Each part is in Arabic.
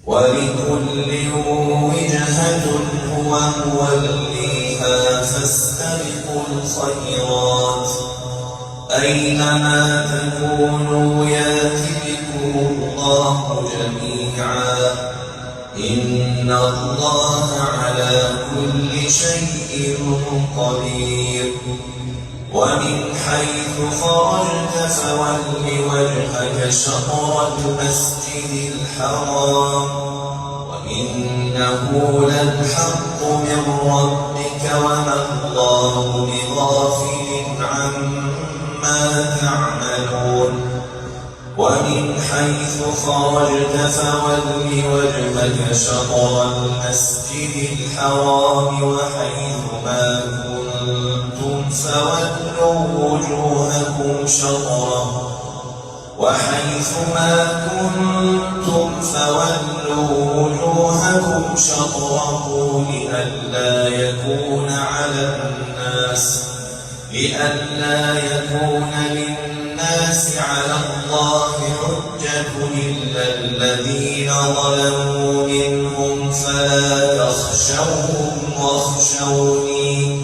ولكل وجهة هو موليها فاستبقوا الخيرات أينما تكونوا يأت بكم الله جميعا إن الله على كل شيء قدير ومن حيث خرجت فول وجهك شطر المسجد الحرام وإنه للحق من ربك وما الله بغافل عما تعملون ومن حيث خرجت فول وجهك شطر المسجد الحرام وحيث ما كنتم فولوا وجوهكم شطره لئلا يكون للناس على الله حجة إلا الذين ظلموا منهم فلا تخشوهم واخشوني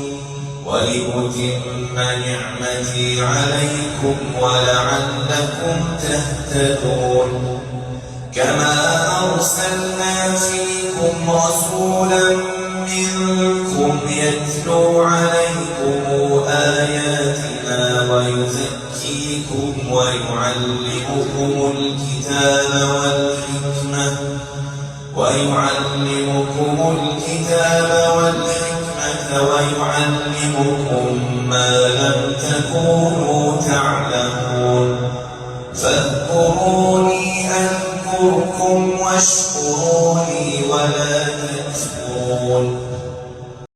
ولأتم نعمتي عليكم ولعلكم تهتدون كما أرسلنا فيكم رسولا منكم يتلو عليكم آياتنا ويزكيكم ويعلمكم الكتاب والحكمة ويعلمكم ما لم تكونوا تعلمون فاذكروني أذكركم واشكروا لي ولا تكفرون